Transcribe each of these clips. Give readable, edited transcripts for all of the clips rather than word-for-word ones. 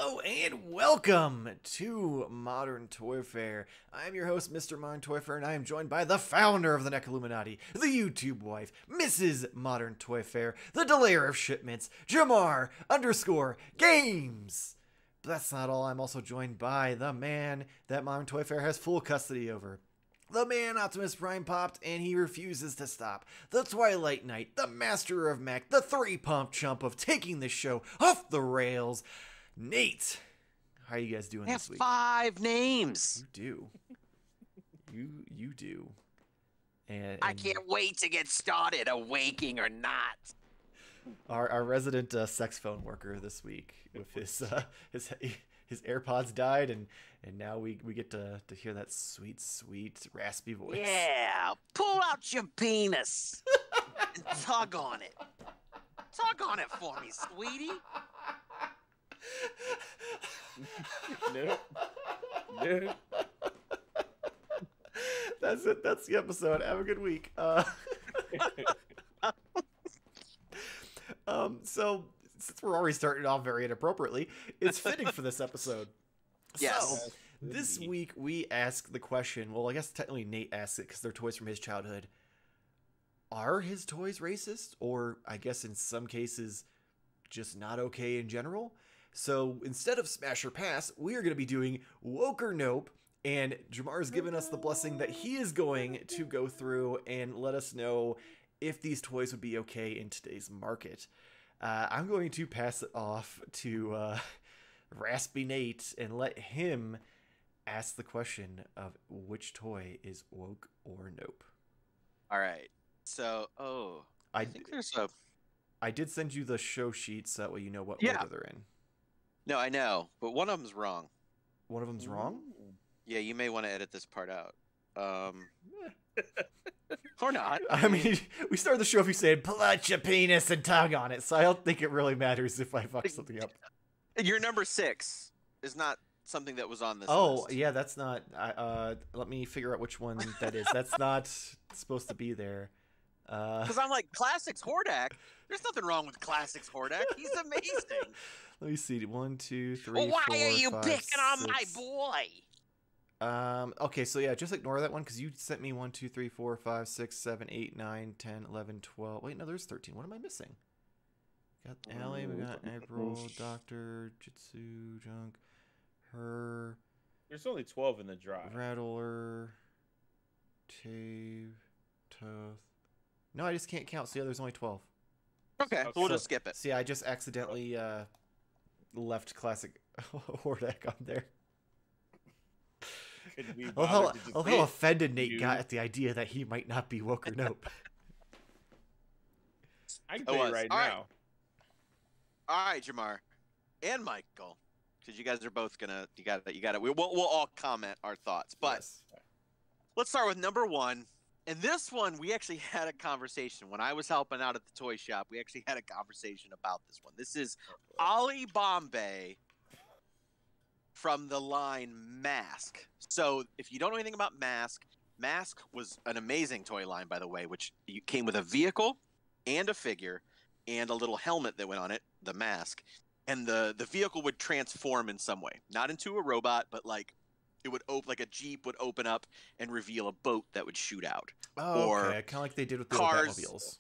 Hello and welcome to Modern Toy Fair. I'm your host, Mr. Modern Toy Fair, and I am joined by the founder of the Neck Illuminati, the YouTube wife, Mrs. Modern Toy Fair, the delayer of shipments, Jarmar_Games. But that's not all. I'm also joined by the man that Modern Toy Fair has full custody over. The man Optimus Prime popped, and he refuses to stop. The Twilight Knight, the master of Mac, the three-pump chump of taking this show off the rails. Nate, how are you guys doing this week? 5 names. You do. You do. And I can't wait to get started, awaking or not. Our resident sex phone worker this week with his AirPods died, and now we get to hear that sweet raspy voice. Yeah, pull out your penis and tug on it. Tug on it for me, sweetie. No. That's it. That's the episode. Have a good week. So since we're already starting off very inappropriately, it's fitting for this episode. Yes. So, this week we ask the question. Well, I guess technically Nate asks it because they're toys from his childhood. Are his toys racist, or I guess in some cases, just not okay in general? So instead of Smash or Pass, we are going to be doing Woke or Nope, and Jamar has given us the blessing that he is going to go through and let us know if these toys would be okay in today's market. I'm going to pass it off to Raspy Nate and let him ask the question of which toy is woke or nope. All right. So, I think there's a... I did send you the show sheets so that way you know what Yeah. order they're in. No, I know, but one of them's wrong. One of them's wrong? Yeah, you may want to edit this part out. Or not. I mean, we started the show if you said, pull out your penis and tug on it, so I don't think it really matters if I fuck something up. Your number 6 is not something that was on this Oh, list. yeah, that's not... let me figure out which one that is. That's not supposed to be there. Because I'm like, Classics Hordak? There's nothing wrong with Classics Hordak. He's amazing. Let me see. 1, 2, 3, Well, why 4, are you 5, picking on my 6. boy? Okay, so yeah, just ignore that one because you sent me 1, 2, 3, 4, 5, 6, 7, 8, 9, 10, 11, 12. Wait, no, there's 13. What am I missing? Got Allie, we got April, Doctor, Jitsu, Junk, her. There's only 12 in the drive. Rattler, Tave, Toth. No, I just can't count. So yeah, there's only 12. Okay, so we'll just skip it. See, I just accidentally left Classic Hordak on there. How offended Nate got at the idea that he might not be woke or nope. I can tell you right now. All right, Jamar and Michael, because you guys are both gonna. You got it. We'll all comment our thoughts, but Yes. let's start with number 1. And this one, we actually had a conversation when I was helping out at the toy shop. We actually had a conversation about this one. This is Ali Bombay from the line Mask. So if you don't know anything about Mask, Mask was an amazing toy line, by the way, which came with a vehicle and a figure and a little helmet that went on it, the mask. And the vehicle would transform in some way. Not into a robot, but like it would open, like a Jeep would open up and reveal a boat that would shoot out. Oh, or okay. Kind of like they did with the cars. Batmobiles.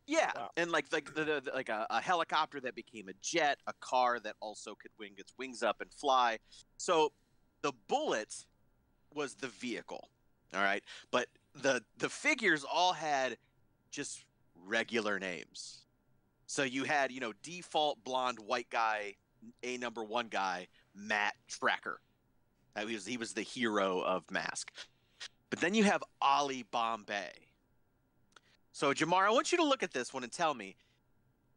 Yeah, Wow. and like a helicopter that became a jet, a car that also could wing its wings up and fly. So the bullet was the vehicle, all right? But the figures all had just regular names. So you had, default blonde white guy, a number 1 guy, Matt Tracker. He was the hero of Mask. But then you have Ali Bombay. So, Jamar, I want you to look at this one and tell me,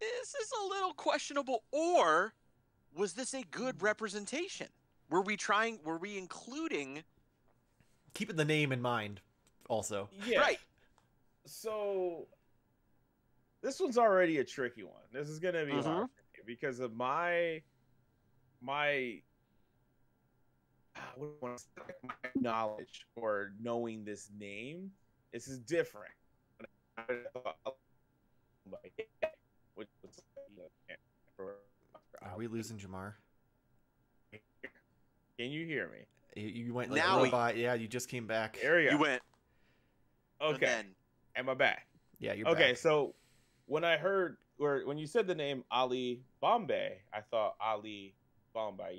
is this a little questionable, or was this a good representation? Were we including... Keeping the name in mind, also. Yeah. Right. So, this one's already a tricky one. This is going to be hard for me because of my knowledge or knowing this name. This is different. Are we losing Jamar? Can you hear me? You went like Now we- robot. Yeah, you just came back. There we go. You went. and Okay. then- Am I back? Yeah, you're Okay, back. so when I heard or when you said the name Ali Bombay, I thought Ali Bombay.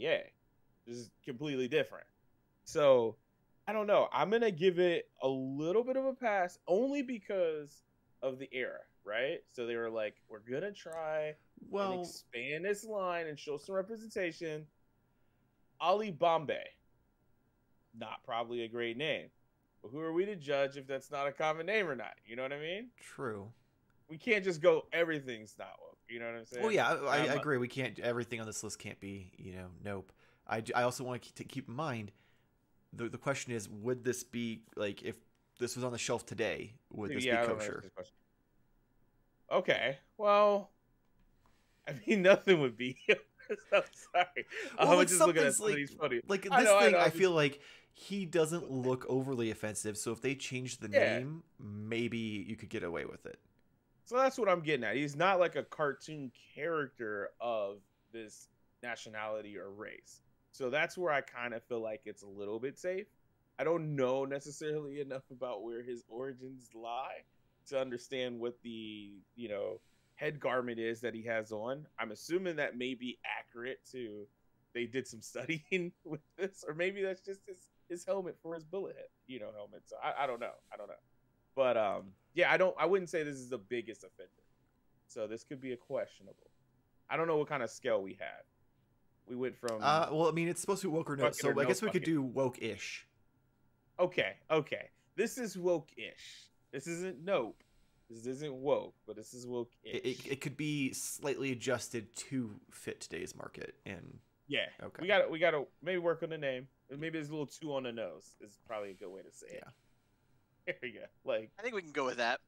This is completely different. So I don't know. I'm gonna give it a little bit of a pass only because of the era, right? So they were like, we're gonna try and Well, expand this line and show some representation. Ali Bombay, not probably a great name. But who are we to judge if that's not a common name or not? You know what I mean? true. We can't just go everything's not woke. You know what I'm saying? Well, yeah, I agree. We can't. Everything on this list can't be, nope. I also want to keep in mind the question is, would this be like if this was on the shelf today? Would this be I don't know kosher? this question. Okay, well, I mean, nothing would be. I'm sorry. Well, I'm just looking at something's some of these funny. Like this I know, thing, I I'm feel like he doesn't look overly offensive. So if they change the Yeah. name, maybe you could get away with it. So that's what I'm getting at. He's not like a cartoon character of this nationality or race. So that's where I kind of feel like it's a little bit safe. I don't know necessarily enough about where his origins lie to understand what the, head garment is that he has on. I'm assuming that may be accurate to they did some studying with this, or maybe that's just his helmet for his bullet head, helmet. So I don't know. But I wouldn't say this is the biggest offender. So this could be a questionable. I don't know what kind of scale we have. We went from Well, I mean, it's supposed to be woke or no, fucking so or I no guess we could fucking. do woke-ish. Okay. This is woke-ish. This isn't nope. This isn't woke, but this is woke-ish. It could be slightly adjusted to fit today's market, and Yeah. Okay. We gotta maybe work on the name. Maybe there's a little two on the nose is probably a good way to say it. There we go. Like, I think we can go with that.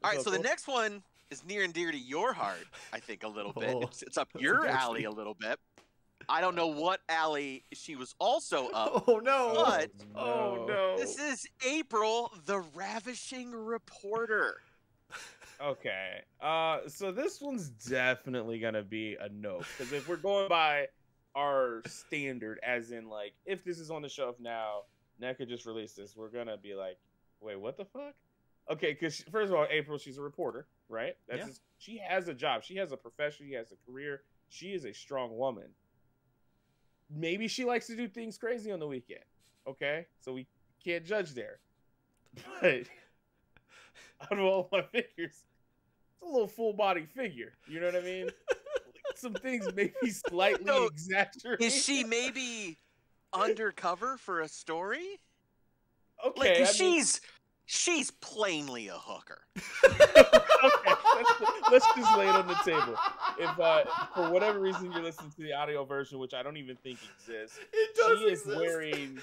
All right, so the next one is near and dear to your heart, I think, a little bit. Oh, It's up that's your unfortunate. alley a little bit. I don't know what alley she was also up. Oh no! But Oh no! this is April, the Ravishing Reporter. Okay. So this one's definitely gonna be a no, because if we're going by our standard, as in like, if this is on the shelf now, NECA just released this, we're gonna be like, wait, what the fuck? Okay, because first of all, April, she's a reporter, right? She has a job, she has a profession, she has a career, she is a strong woman. Maybe she likes to do things crazy on the weekend. Okay, so we can't judge there. But out of all my figures, it's a little full body figure. You know what I mean? Like, some things may be slightly So, exaggerated. Is she maybe undercover for a story? Okay? Like, she's plainly a hooker. Okay, let's just lay it on the table. If for whatever reason you're listening to the audio version, which I don't even think exists, It does she is exist. wearing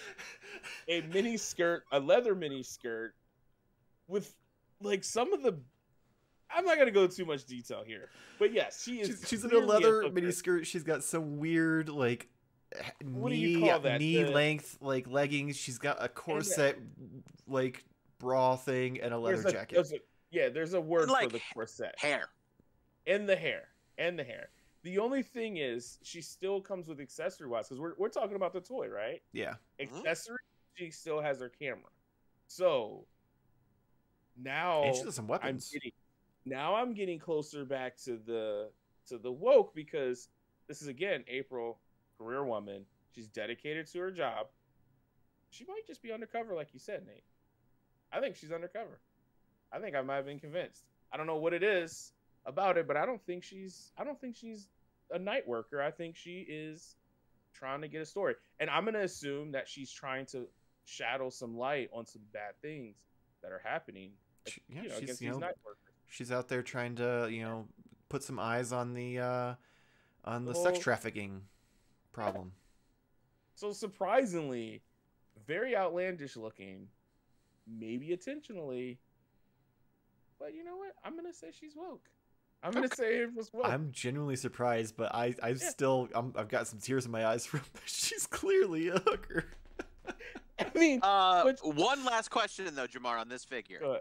a mini skirt, a leather mini skirt, with like some of the. I'm not gonna go too much detail here, but yes, she is. She's in a clearly leather hooker. mini skirt. She's got some weird like What do you call that? knee The- length like leggings. She's got a corset like bra thing and a leather jacket. There's a word Like, for the corset. Hair. And the hair. The only thing is, she still comes with accessory wise, because we're talking about the toy, right? Yeah. Accessory, she still has her camera. So now And she has some weapons. I'm getting closer back to the woke, because this is again April, career woman. She's dedicated to her job. She might just be undercover, like you said, Nate. I think she's undercover. I think I might have been convinced. I don't know what it is about it, but I don't think she's a night worker. I think she is trying to get a story. And I'm going to assume that she's trying to shadow some light on some bad things that are happening against these night workers. She's out there trying to, put some eyes on the sex whole- trafficking problem. So surprisingly, very outlandish looking, maybe intentionally. But you know what? I'm gonna say she's woke. I'm gonna say it was woke. I'm genuinely surprised, but I've got some tears in my eyes from she's clearly a hooker. I mean, One last question though, Jarmar, on this figure. go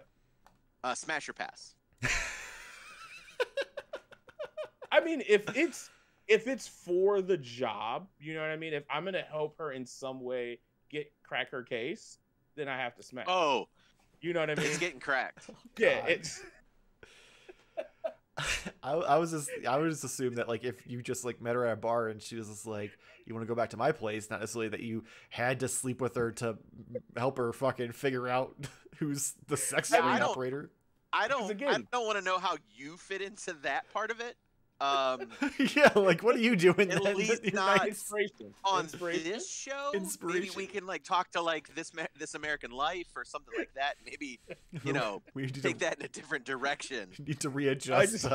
ahead. Smash or pass? I mean, if it's if it's for the job, you know what I mean? If I'm gonna help her in some way crack her case, then I have to smash. Oh, you know what I mean? it's getting cracked. Yeah, God. it's. I would just assume that like if you just like met her at a bar and she was just like, you want to go back to my place, not necessarily that you had to sleep with her to help her fucking figure out who's the sex Yeah, ring operator. I don't want to know how you fit into that part of it. Yeah, like what are you doing? At then? least You're not Inspiration. on this show. Maybe we can like talk to like this American Life or something like that. Maybe we need take that in a different direction. Need to readjust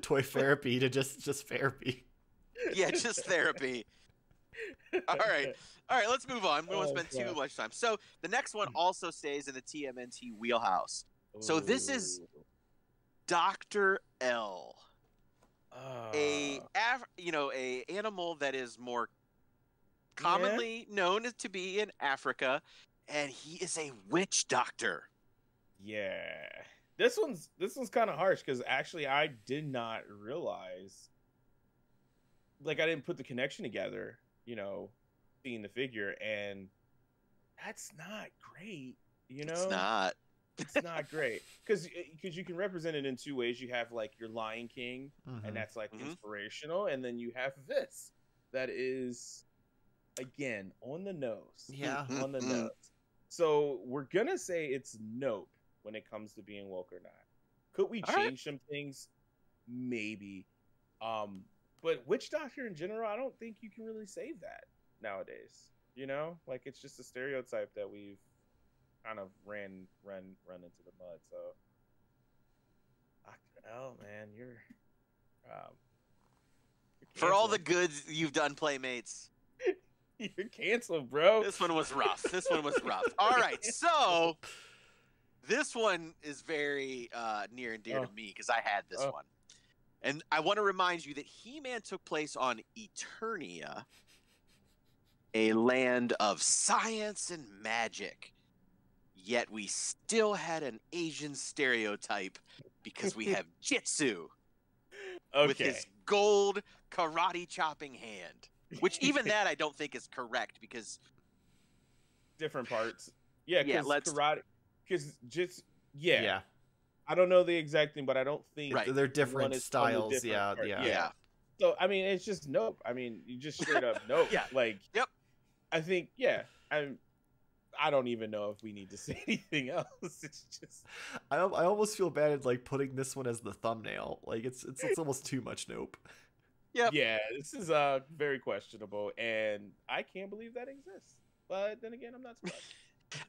toy therapy to just therapy. Yeah, just therapy. All right, let's move on. We don't want to spend too much time. So the next one also stays in the TMNT wheelhouse. So this is Dr. L. A animal that is more commonly known to be in Africa, and he is a witch doctor. Yeah, this one's kind of harsh because actually I did not realize, like I didn't put the connection together, seeing the figure, and that's not great. It's not. It's not great because you can represent it in two ways. You have like your Lion King, and that's like inspirational, and then you have this that is again on the nose. Yeah, on the nose. So we're gonna say it's nope when it comes to being woke or not. Could we change some things? Maybe. But witch doctor in general, I don't think you can really save that nowadays. Like it's just a stereotype that we've kind of run into the mud. So Dr. L, man, you're for all the good you've done, Playmates. You're canceled, bro. This one was rough. All right, so this one is very near and dear to me because I had this one. And I want to remind you that He-Man took place on Eternia, a land of science and magic. Yet we still had an Asian stereotype because we have Jitsu with his gold karate chopping hand. Which even that I don't think is correct because different parts. Yeah, because karate, because Jitsu. Yeah. I don't know the exact thing, but I don't think they're different styles. Different yeah. So I mean, it's just nope. I mean, you just straight up nope. Yeah. Like yep. I think I don't even know if we need to say anything else. It's just I almost feel bad like putting this one as the thumbnail. Like it's almost too much nope. Yep. Yeah, this is very questionable, and I can't believe that exists. But then again, I'm not surprised.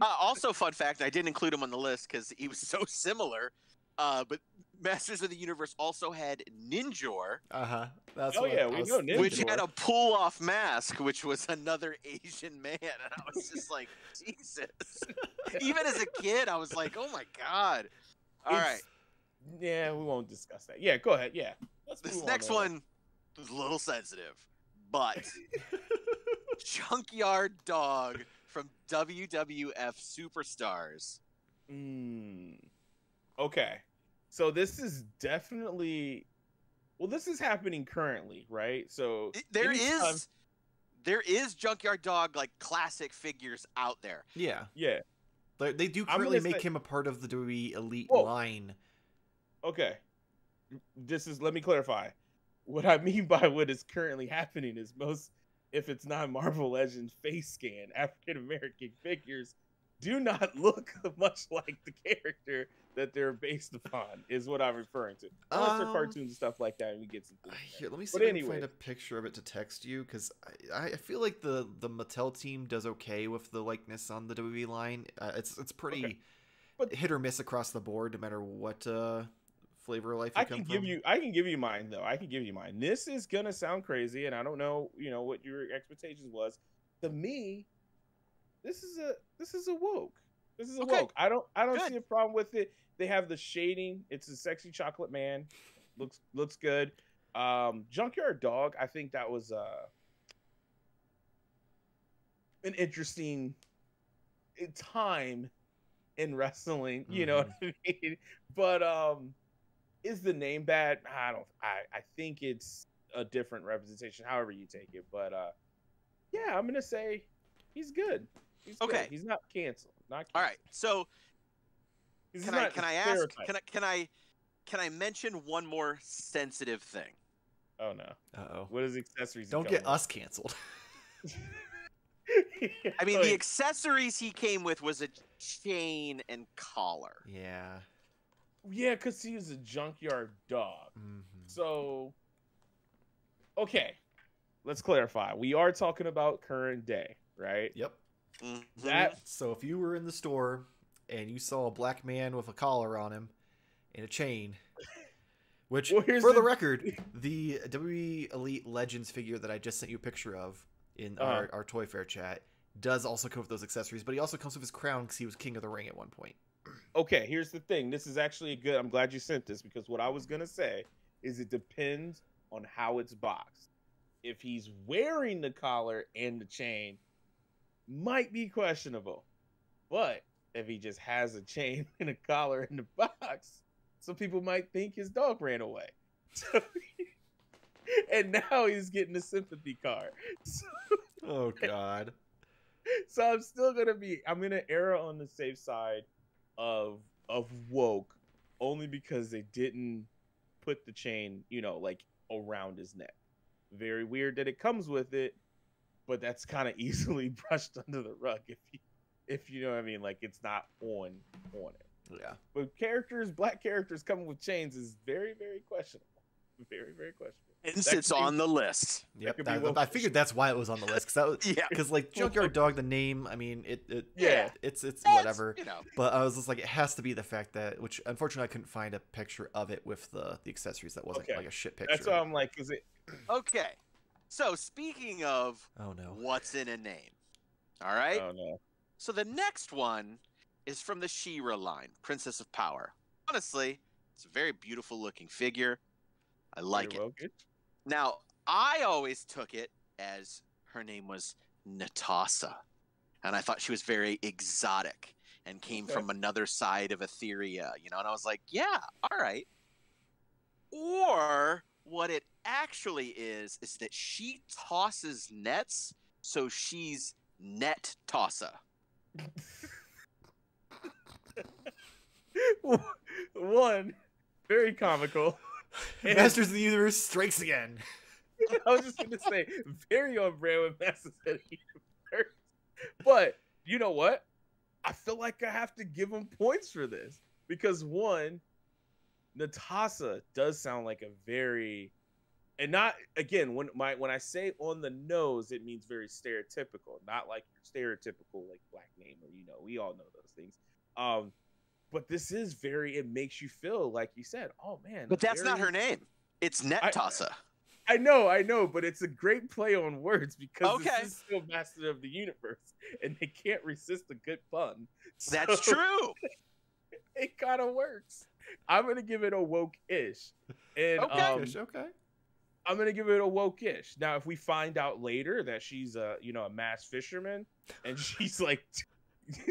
Also, fun fact: I didn't include him on the list because he was so similar. But Masters of the Universe also had Ninjor. That's we know Ninjor, which had a pull-off mask, which was another Asian man, and I was just like, Jesus. Even as a kid, I was like, oh my god. All right. Yeah, we won't discuss that. Yeah, go ahead. Yeah. This next one was a little sensitive, but Junkyard Dog from WWF Superstars. Okay. So this is definitely this is happening currently, right? So there is Junkyard Dog like classic figures out there. Yeah. Yeah. They do currently make him a part of the WWE Elite line. Okay. Let me clarify. What I mean by what is currently happening is if it's not Marvel Legends face scan, African American figures do not look much like the character that they're based upon, is what I'm referring to. Unless they're cartoons and stuff like that, and we get some things. Here, let me see if I can find a picture of it to text you, because I feel like the Mattel team does okay with the likeness on the WWE line. It's pretty hit or miss across the board, no matter what flavor of life you come from. I can give you mine, though. I can give you mine. This is gonna sound crazy, and I don't know, what your expectations was. To me, this is a woke. This is a woke. I don't see a problem with it. They have the shading. It's a sexy chocolate man. Looks good. Junkyard Dog, I think that was an interesting time in wrestling, you know what I mean? But is the name bad? I think it's a different representation, however you take it. But yeah, I'm gonna say he's good. He's Okay. good. He's not canceled. Not canceled. All right. So He's can not I a ask? stereotype. Can I mention one more sensitive thing? Oh no. Uh-oh. What is accessories? Don't get us canceled. I mean, the accessories he came with was a chain and collar. Yeah. Yeah, because he is a junkyard dog. Mm-hmm. So, okay, let's clarify. We are talking about current day, right? Yep. Mm-hmm. That So if you were in the store and you saw a black man with a collar on him and a chain, which, Well, for the record, the WWE Elite Legends figure that I just sent you a picture of in our Toy Fair chat does also come with those accessories, but he also comes with his crown because he was king of the ring at one point. Okay, here's the thing. This is actually a good. I'm glad you sent this because what I was gonna say is it depends on how it's boxed. If he's wearing the collar and the chain, might be questionable. But if he just has a chain and a collar in the box, some people might think his dog ran away. So, and now he's getting a sympathy card. Oh God. So I'm gonna err on the safe side of woke, only because they didn't put the chain, like around his neck. Very weird that it comes with it, but that's kind of easily brushed under the rug if you know what I mean. Like it's not on it. Yeah. But black characters coming with chains is very, very questionable. Very, very questionable. And it's on the list. Yep. could be I figured that's why it was on the list. Because like Junkyard Dog, the name, I mean, it's whatever. But I was just like, it has to be the fact that, which unfortunately I couldn't find a picture of it with the accessories. That wasn't like a shit picture. That's why I'm like, is it? Okay. So speaking of, oh no, what's in a name? All right. Oh no. So the next one is from the She-Ra line, Princess of Power. Honestly, it's a very beautiful looking figure. I like it. Welcome. Now, I always took it as her name was Natasa, and I thought she was very exotic and came from another side of Etheria, and I was like, yeah, all right. Or what it actually is that she tosses nets, so she's net tosser. One, very comical. Masters of the Universe strikes again. I was just gonna say, very on brand with Masters of the Universe. But you know what? I feel like I have to give him points for this because one, Natasa does sound like a very, and not again when I say on the nose, it means very stereotypical, not like your stereotypical like black name or we all know those things. But this is it makes you feel like you said, oh man. But that's not her name. It's Netasa. I know, but it's a great play on words because this is still Master of the Universe, and they can't resist a good pun. That's true. It kind of works. I'm gonna give it a woke-ish. And okay. I'm gonna give it a woke-ish. Now, if we find out later that she's a mass fisherman and she's like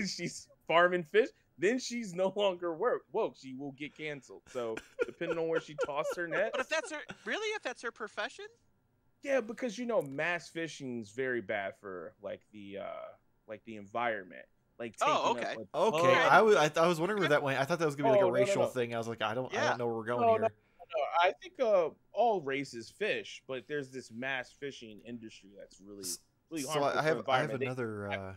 she's farming fish, then she's no longer woke. She will get canceled. So depending on where she tossed her net. But if that's her profession? Yeah, because mass fishing is very bad for like the environment. Like okay. I was wondering where that went. I thought that was gonna be like a racial thing. I was like, I don't know where we're going here. No. I think all races fish, but there's this mass fishing industry that's really so harmful. I have another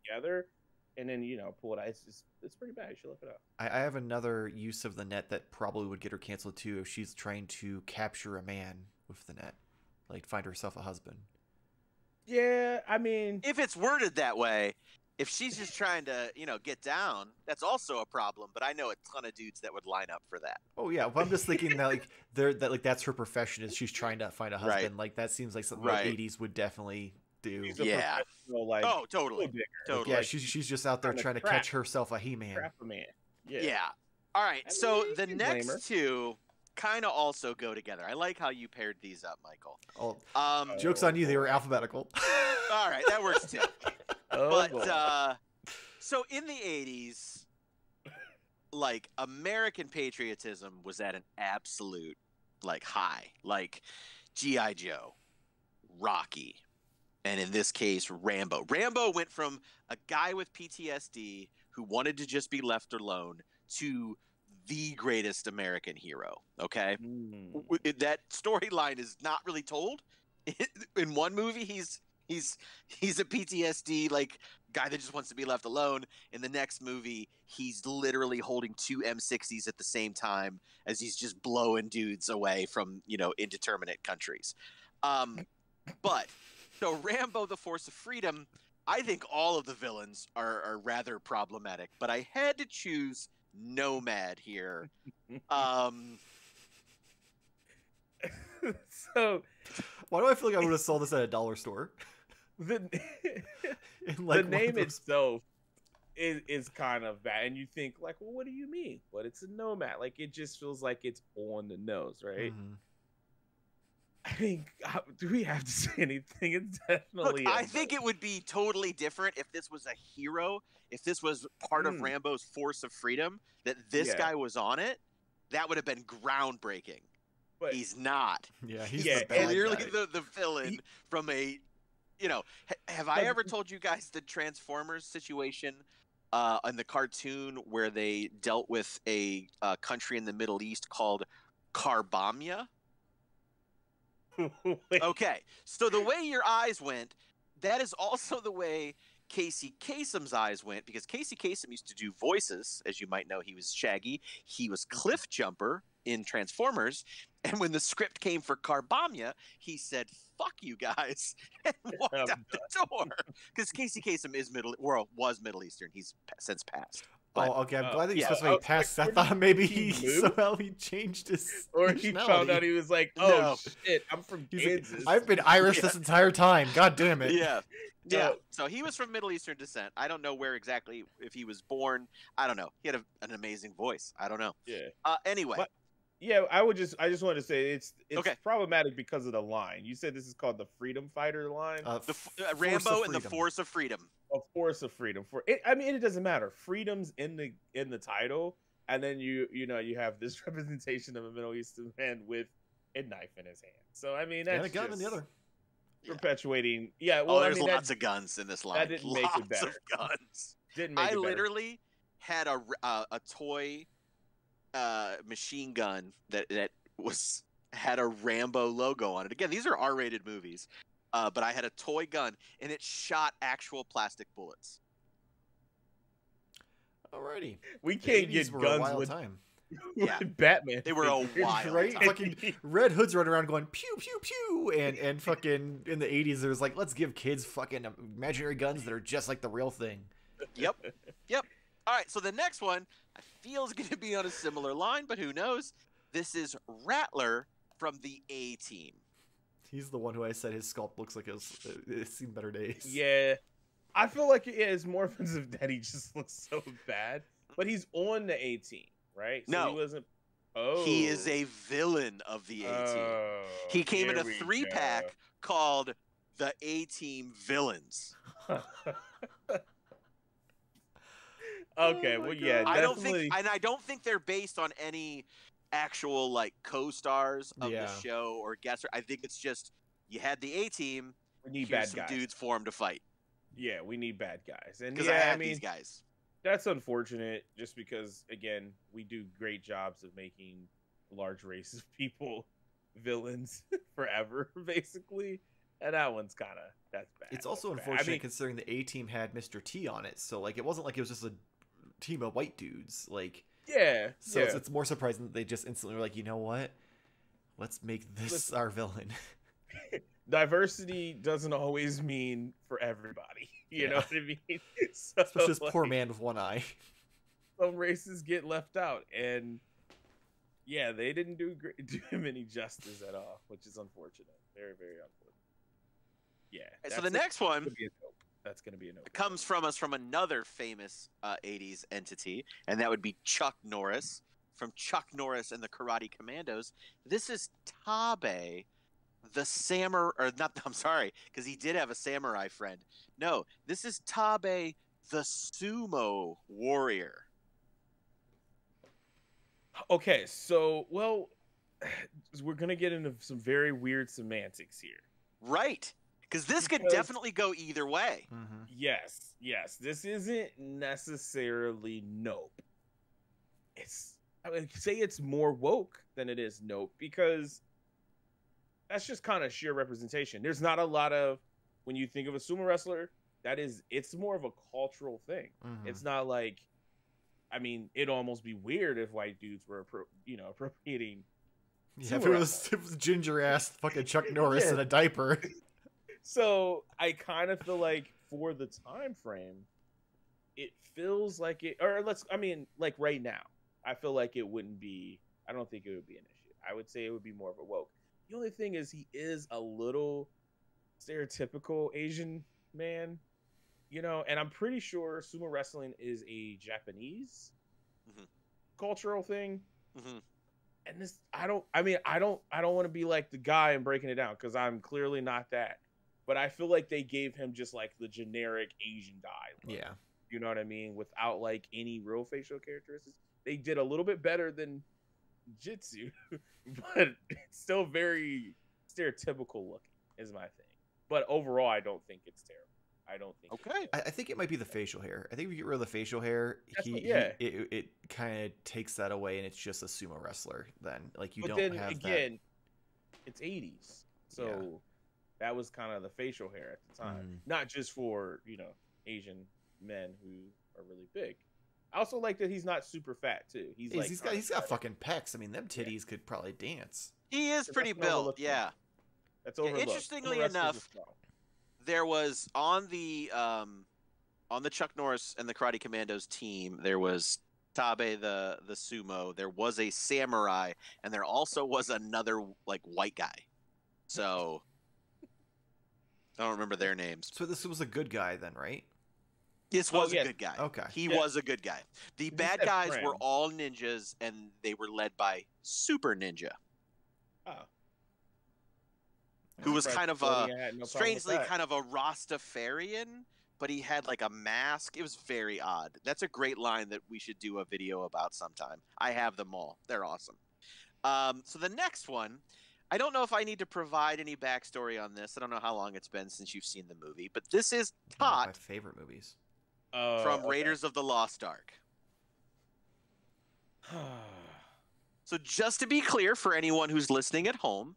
together. And then pull it out. It's pretty bad. You should look it up. I have another use of the net that probably would get her canceled too if she's trying to capture a man with the net, like find herself a husband. Yeah, I mean, if it's worded that way, if she's just trying to get down, that's also a problem. But I know a ton of dudes that would line up for that. Oh yeah, well, I'm just thinking that that's her profession is she's trying to find a husband. Right. Like that seems like something the 80s would definitely do. Yeah. Like, totally. Like, yeah, she's just out there trying to catch herself a He-Man. Yeah. All right. So the next two kind of also go together. I like how you paired these up, Michael. Joke's on you. They were alphabetical. All right, that works too. So in the 80s, like American patriotism was at an absolute high. Like G.I. Joe, Rocky, and in this case, Rambo. Rambo went from a guy with PTSD who wanted to just be left alone to the greatest American hero. Okay, that storyline is not really told. In one movie, he's a PTSD like guy that just wants to be left alone. In the next movie, he's literally holding 2 M60s at the same time as he's just blowing dudes away from indeterminate countries. But so Rambo: The Force of Freedom, I think all of the villains are rather problematic, but I had to choose Nomad here. So why do I feel like I would have sold this at a dollar store? The Like the name itself is kind of bad, and you think like, well, what do you mean? But it's a nomad. Like it just feels like it's on the nose, right? Mhm. I mean, do we have to say anything? It's definitely. Look, I think it would be totally different if this was a hero, if this was part of Rambo's Force of Freedom, that this guy was on it. That would have been groundbreaking. But he's not. Yeah, he's the bad clearly guy. the villain from a. Have I ever told you guys the Transformers situation in the cartoon where they dealt with a country in the Middle East called Carbamia? Okay, so the way your eyes went, that is also the way Casey Kasem's eyes went, because Casey Kasem used to do voices. As you might know, he was Shaggy. He was Cliff Jumper in Transformers. And when the script came for Carbamia, he said, "Fuck you guys," and walked out the door. Because Casey Kasem was Middle Eastern. He's since passed. But, okay. I'm glad that you're supposed to be passed. I thought maybe he changed his or he found out he was like, "Oh shit, I'm from Kansas. I've been Irish this entire time. God damn it." Yeah. So he was from Middle Eastern descent. I don't know where exactly, if he was born. I don't know. He had an amazing voice. I don't know. Yeah. Anyway. But, I just wanted to say it's problematic because of the line. You said this is called the Freedom Fighter line. Rambo and the Force of Freedom. A Force of Freedom. I mean, it doesn't matter. Freedom's in the title, and then you have this representation of a Middle Eastern man with a knife in his hand. So I mean, that's and a gun in the other. Perpetuating. Yeah. Well, there's lots of guns in this line. That didn't make it better. Lots of guns. Didn't make it better. I literally had a toy machine gun that had a Rambo logo on it. Again, these are R-rated movies, but I had a toy gun and it shot actual plastic bullets. Alrighty, we can't get guns with time. Yeah, Batman. They were a wild right? time. Fucking Red Hood's running around going pew pew pew, and fucking in the 80s there was like, let's give kids fucking imaginary guns that are just like the real thing. Yep. All right, so the next one I feel is going to be on a similar line, but who knows? This is Rattler from the A-Team. He's the one who I said his sculpt looks like it's seen better days. Yeah, I feel like it's more offensive that he just looks so bad, but he's on the A-Team. Right? So no, he wasn't. He is a villain of the A-Team. He came in a 3-pack called the A-Team Villains. Okay, well, yeah, I don't think they're based on any actual like co-stars of the show or guests. I think it's just you had the A-Team. We need bad guys. Dudes formed to fight. Yeah, we need bad guys, and because I had these guys. That's unfortunate, just because, again, we do great jobs of making large races of people villains forever, basically. And that one's that's bad. It's also unfortunate considering the A-Team had Mr. T on it. So, like, it wasn't like it was just a team of white dudes. Like, So it's more surprising that they just instantly were like, you know what? Let's make this our villain. Diversity doesn't always mean for everybody. You know what I mean? So, especially this poor man with one eye. Some races get left out, and they didn't do him any justice at all, which is unfortunate. Very, very unfortunate. Yeah. So the next one, that's going to be a no. Comes from another famous 80s entity, and that would be Chuck Norris from Chuck Norris and the Karate Commandos. This is Tabe. The samurai, or not, I'm sorry, because he did have a samurai friend. No, this is Tabe, the sumo warrior. Okay, so, well, we're gonna get into some very weird semantics here. Right. Because this could Because- definitely go either way. Mm-hmm. Yes, this isn't necessarily nope. I would say it's more woke than it is nope, because that's just kind of sheer representation. There's not a lot of, when you think of a sumo wrestler, it's more of a cultural thing. Mm-hmm. It's not like, I mean, it'd almost be weird if white dudes were appropriating. Yeah, if sumo it was ginger ass fucking Chuck Norris in a diaper. So I kind of feel like for the time frame, it feels like it, or like right now, I feel like it wouldn't be, I don't think it would be an issue. I would say it would be more of a woke. The only thing is he is a little stereotypical Asian man, and I'm pretty sure sumo wrestling is a Japanese cultural thing. Mm-hmm. And this, I don't want to be like the guy and breaking it down, because I'm clearly not that. But I feel like they gave him just like the generic Asian guy look. Yeah. You know what I mean? Without like any real facial characteristics. They did a little bit better than Jitsu, but it's still very stereotypical looking, is my thing. But overall, I don't think it's terrible. I don't think. Okay. I think it might be the facial hair. I think if we get rid of the facial hair, it kind of takes that away, and it's just a sumo wrestler. Then, like, you but don't then have again, it's 80s, so that was kind of the facial hair at the time, not just for Asian men who are really big. I also like that he's not super fat too. He's got fucking pecs. I mean, them titties could probably dance. He is pretty built, yeah. That's overlooked. Interestingly enough, there was on the Chuck Norris and the Karate Commandos team, there was Tabe the sumo, there was a samurai, and there also was another like white guy. So I don't remember their names. So this was a good guy then, right? This was a good guy. Okay. He was a good guy. The bad guys were all ninjas, and they were led by Super Ninja. Oh. Who was kind of strangely kind of a Rastafarian, but he had like a mask. It was very odd. That's a great line that we should do a video about sometime. I have them all. They're awesome. So the next one, I don't know if I need to provide any backstory on this. I don't know how long it's been since you've seen the movie, but this is One of my Tot favorite movies. from Raiders of the Lost Ark. So just to be clear for anyone who's listening at home,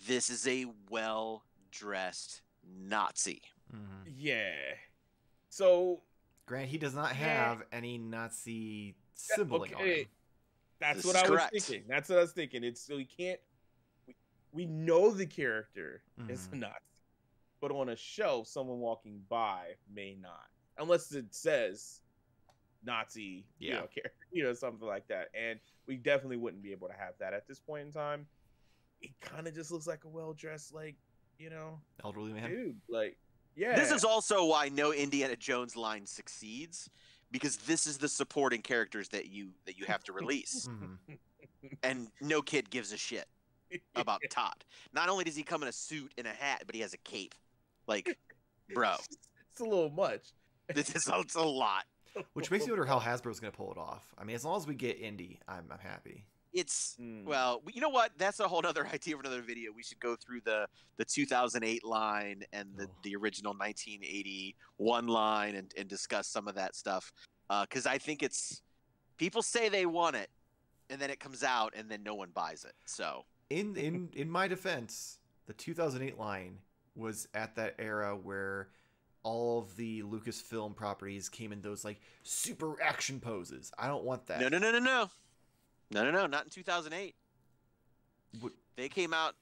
this is a well-dressed Nazi. Mm-hmm. Yeah. So, Grant, he does not have any Nazi symboling on him. That's This what is I was correct. thinking. That's what I was thinking. It's so we can't. We know the character is a Nazi, but on a show, someone walking by may not, unless it says Nazi, character, something like that. And we definitely wouldn't be able to have that at this point in time. It kind of just looks like a well-dressed, like, Elderly man. dude. Like, yeah. This is also why no Indiana Jones line succeeds, because this is the supporting characters that you have to release. Mm-hmm. And no kid gives a shit about Todd. Not only does he come in a suit and a hat, but he has a cape. Like, bro. It's a little much. It's a lot. Which makes me wonder how Hasbro's going to pull it off. I mean, as long as we get Indy, I'm happy. It's well, you know what? That's a whole other idea for another video. We should go through the 2008 line and the original 1981 line and discuss some of that stuff. Because I think it's people say they want it, and then it comes out, and then no one buys it. So in my defense, the 2008 line was at that era where all of the Lucasfilm properties came in those like super action poses. I don't want that. No, not in 2008. They came out,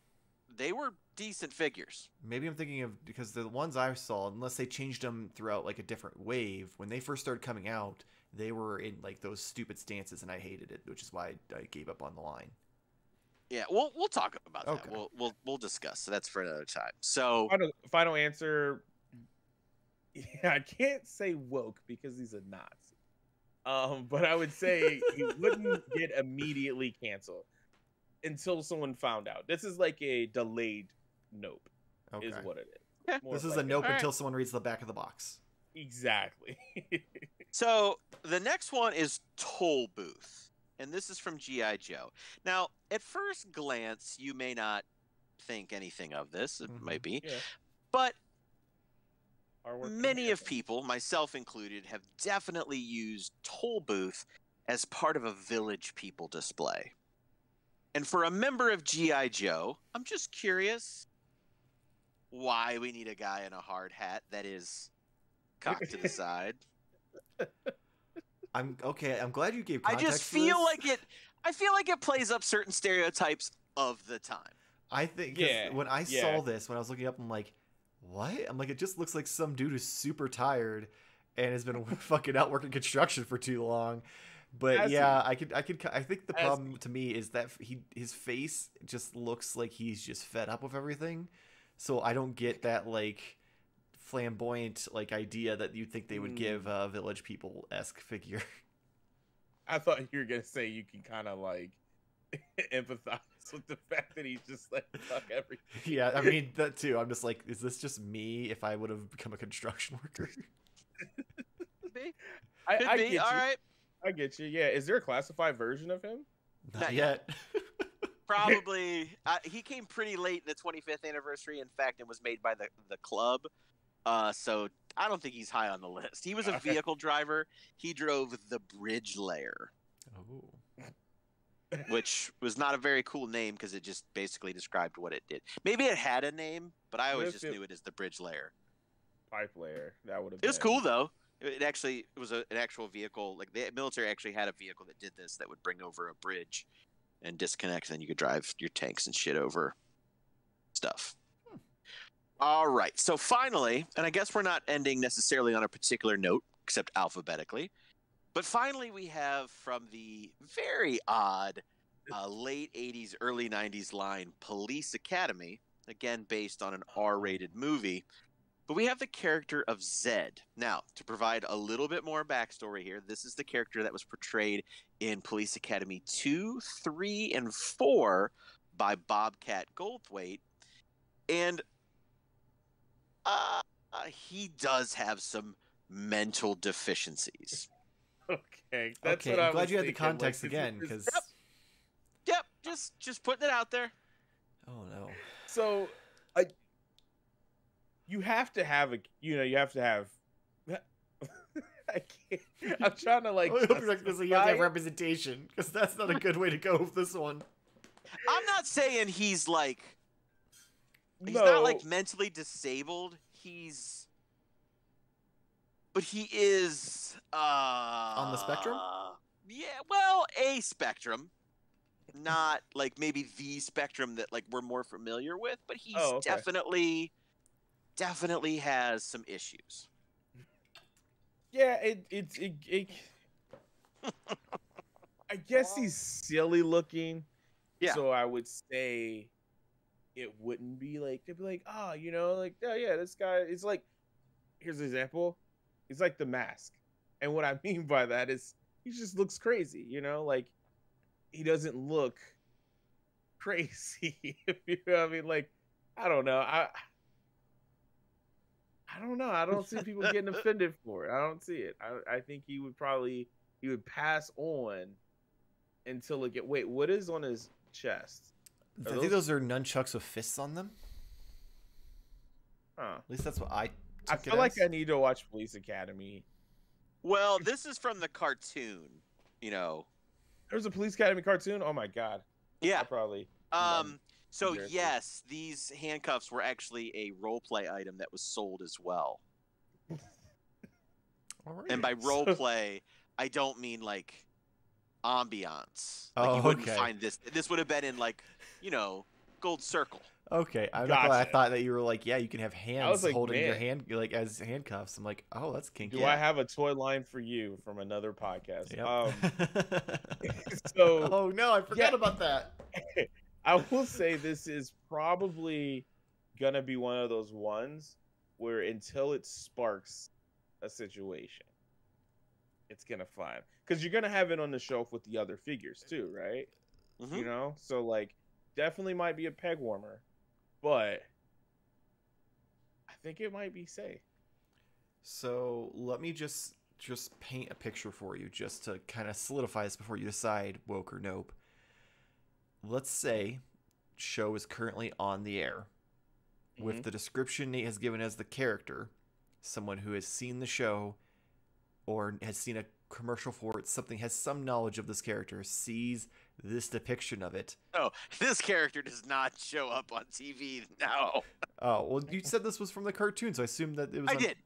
they were decent figures. Maybe I'm thinking of, because the ones I saw, unless they changed them throughout like a different wave, when they first started coming out, they were in like those stupid stances, and I hated it, which is why I gave up on the line. Yeah, we'll talk about that. We'll discuss. So that's for another time. So final answer. Yeah, I can't say woke because he's a Nazi. But I would say he wouldn't get immediately canceled until someone found out. This is like a delayed nope, is what it is. This is like a nope until someone reads the back of the box. Exactly. So the next one is Toll Booth. and this is from G.I. Joe. Now, at first glance, you may not think anything of this. It might be. Yeah. But Artwork many of people, myself included, have definitely used Toll Booth as part of a Village People display. And for a member of G.I. Joe, I'm just curious why we need a guy in a hard hat that is cocked to the side. I'm glad you gave I context. just feel like it plays up certain stereotypes of the time. I think when I saw this, when I was looking up, I'm like, what? I'm like, it just looks like some dude who's super tired and has been fucking out working construction for too long. But I think the problem to me is that his face just looks like he's just fed up with everything. So I don't get that like flamboyant like idea that you'd think they would give a Village People-esque figure. I thought you were gonna say you can kind of like empathize with the fact that he's just like fuck everything. Yeah, I mean that too. I'm just like, is this just me if I would have become a construction worker? Could be. I Could be. get you. All right. I get you. Yeah. Is there a classified version of him? Not yet. Probably. He came pretty late in the 25th anniversary. In fact, it was made by the club. So I don't think he's high on the list. He was a vehicle driver. He drove the Bridge Layer. Oh. Which was not a very cool name because it just basically described what it did. Maybe it had a name, but I always just knew it as the Bridge Layer. Pipe layer. That would have. It was cool though. It was an actual vehicle. Like the military actually had a vehicle that did this that would bring over a bridge and disconnect, and then you could drive your tanks and shit over stuff. All right. So finally, and I guess we're not ending necessarily on a particular note, except alphabetically, but finally we have from the very odd late 80s, early 90s line Police Academy, again based on an R-rated movie. But we have the character of Zed. Now, to provide a little bit more backstory here, this is the character that was portrayed in Police Academy 2, 3, and 4 by Bobcat Goldthwait. And he does have some mental deficiencies. Okay. I'm glad you had the context again, because... Yep, just putting it out there. Oh, no. So... You have to have I can't. I'm trying to like. I hope you're like, you have to have representation, because that's not a good way to go with this one. I'm not saying he's not like mentally disabled. But he is on the spectrum. Yeah, well, a spectrum, not like maybe the spectrum that like we're more familiar with. But he's definitely has some issues. Yeah, I guess he's silly looking. Yeah. So I would say it wouldn't be like, they'd be like, this guy is like, here's an example. He's like The Mask. And what I mean by that is he just looks crazy, like he doesn't look crazy. If you know what I mean, like, I don't know. I don't know. I don't see people getting offended for it. I don't see it. I think he would pass on until it get. Wait, what is on his chest? I think those are nunchucks with fists on them. Huh. At least that's what I feel like I need to watch Police Academy. Well, this is from the cartoon. There's a Police Academy cartoon. Oh my god. Yeah. I probably. So yes, these handcuffs were actually a role play item that was sold as well. All right. And by role play, I don't mean like ambiance. Oh, you wouldn't find this. This would have been in like, Gold Circle. Okay, I thought that you were like, yeah, you can have hands holding your hand like as handcuffs. I'm like, oh, that's kinky. Do I have a toy line for you from another podcast? Yep. So, oh no, I forgot about that. I will say this is probably gonna be one of those ones where until it sparks a situation, it's gonna fly. Because you're gonna have it on the shelf with the other figures too, right? Mm-hmm. So like, definitely might be a peg warmer, but I think it might be safe. So let me just just paint a picture for you, just to kind of solidify this before you decide woke or nope. Let's say show is currently on the air with the description Nate has given as the character, someone who has seen the show or has seen a commercial for it, something has some knowledge of this character, sees this depiction of it. Oh, this character does not show up on TV. No. Oh, well, you said this was from the cartoon, so I assumed that it was. I did.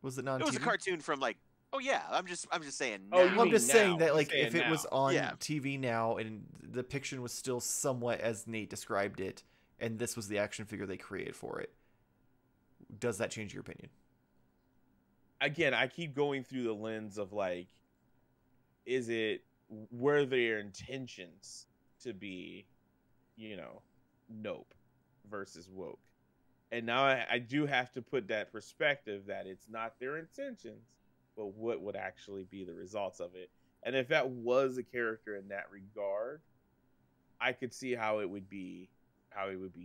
Was it not? It was a cartoon from like. Oh yeah, I'm just saying. Oh, now. Well, I'm just saying that, like, if it now. was on Yeah. TV now and the depiction was still somewhat as Nate described it, and this was the action figure they created for it, does that change your opinion? Again, I keep going through the lens of like, were their intentions to be, nope versus woke? And now I do have to put that perspective that it's not their intentions, but what would actually be the results of it. And if that was a character in that regard, I could see how it would be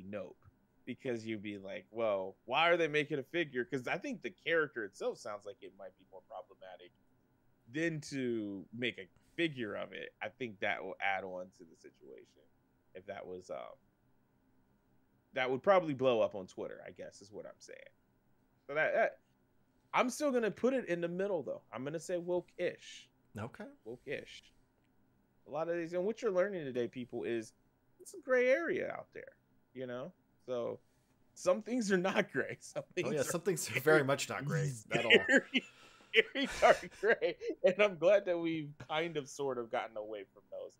nope. Because you'd be like, well, why are they making a figure? Because I think the character itself sounds like it might be more problematic than to make a figure of it. I think that will add on to the situation. If that was, that would probably blow up on Twitter, I guess is what I'm saying. So that I'm still going to put it in the middle, though. I'm going to say woke-ish. Okay. Woke-ish. A lot of these, and what you're learning today, people, is it's a gray area out there, So some things are not gray. Some things are very much not gray at all. Very dark gray. And I'm glad that we've kind of sort of gotten away from those,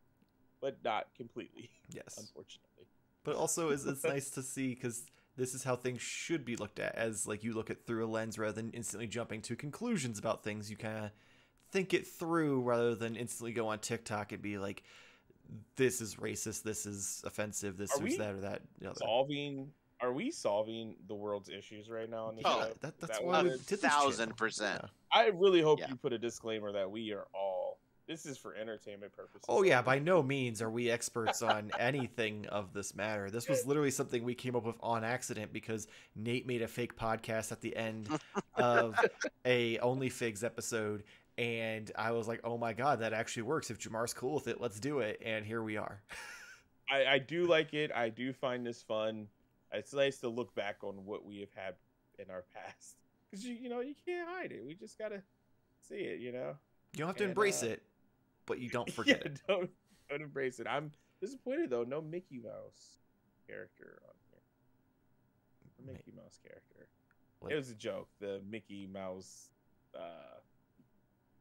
but not completely. Yes. Unfortunately. But also, it's nice to see, because this is how things should be looked at, as like you look at through a lens rather than instantly jumping to conclusions about things. You kind of think it through rather than instantly go on TikTok and be like, this is racist, this is offensive, this is that or that. Are we solving the world's issues right now on the show? That's why we did this channel. 1,000%. I really hope you put a disclaimer that we are all. This is for entertainment purposes. Oh yeah, by no means are we experts on anything of this matter. This was literally something we came up with on accident because Nate made a fake podcast at the end of a OnlyFigs episode, and I was like, oh my god, that actually works. If Jarmar's cool with it, let's do it. And here we are. I do like it. I do find this fun. It's nice to look back on what we have had in our past. Because, you can't hide it. We just got to see it, You don't have to embrace it, but you don't forget it. Don't embrace it. I'm disappointed, though. No Mickey Mouse character on here. No Mickey Mouse character. It was a joke. The Mickey Mouse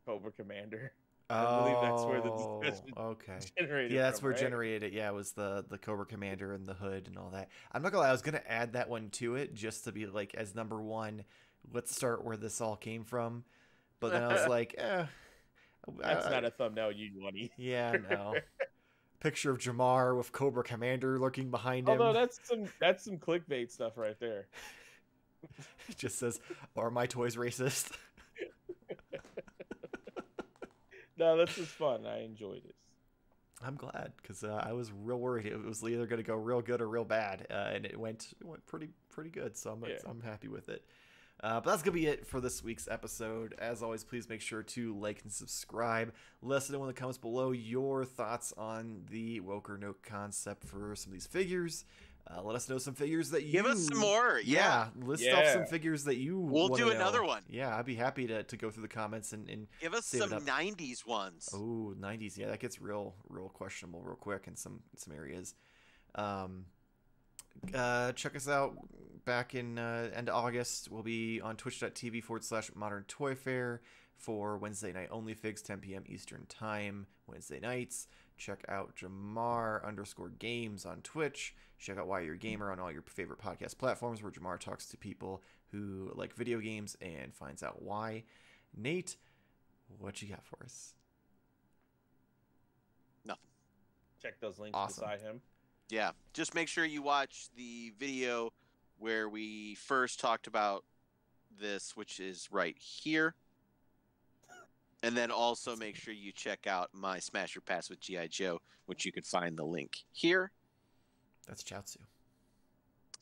Cobra Commander. I believe that's where the discussion generated. Yeah, that's where it generated. Yeah, it was the Cobra Commander and the hood and all that. I'm not gonna lie, I was gonna add that one to it just to be like as number one. Let's start where this all came from. But then I was like, that's not a thumbnail you want. Yeah, no. Picture of Jarmar with Cobra Commander lurking behind him. Although that's some clickbait stuff right there. It just says, "Are my toys racist?" No, this was fun. I enjoyed it. I'm glad because I was real worried it was either going to go real good or real bad, and it went pretty good. So I'm happy with it. But that's gonna be it for this week's episode. As always, please make sure to like and subscribe. Let us know in the comments below your thoughts on the woke or no concept for some of these figures. Let us know some figures that you give us some more. Yeah, list off some figures that you. We'll do another one. Yeah, I'd be happy to go through the comments and give us some '90s ones. Oh, '90s. Yeah, that gets real questionable real quick in some areas. Check us out back in end of August. We'll be on twitch.tv/Modern Toy Fair for Wednesday night OnlyFigs, 10 p.m. Eastern Time, Wednesday nights. Check out Jarmar_games on Twitch. Check out Why You're a Gamer on all your favorite podcast platforms where Jarmar talks to people who like video games and finds out why. Nate, what you got for us? Nothing. Check those links beside him. Yeah, just make sure you watch the video where we first talked about this, which is right here. And then also make sure you check out my Smash Your Pass with G.I. Joe, which you can find the link here. That's Chaozu.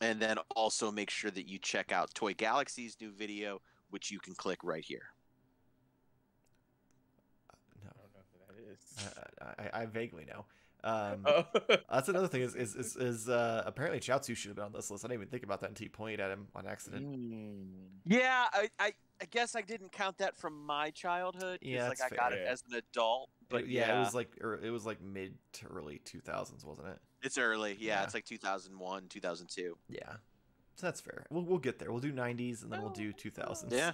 And then also make sure that you check out Toy Galaxy's new video, which you can click right here. I vaguely know. Oh. That's another thing is apparently Chaozu should have been on this list. I didn't even think about that until you pointed at him on accident. Yeah, I guess I didn't count that from my childhood. Yeah, Like that's I got fair. it as an adult, but yeah, it was like mid to early 2000s, wasn't it? it's early. Yeah, Yeah. it's like 2001, 2002. Yeah, so that's fair. We'll get there. We'll do 90s and then we'll do 2000s. Yeah.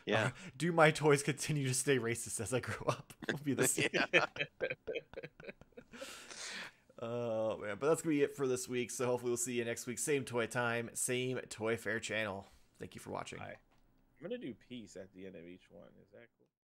Yeah. Do my toys continue to stay racist as I grow up? Will be the same. Yeah. Oh man, but that's gonna be it for this week. So hopefully we'll see you next week. Same toy time, same Toy Fair channel. Thank you for watching. I'm gonna do peace at the end of each one. Is that cool?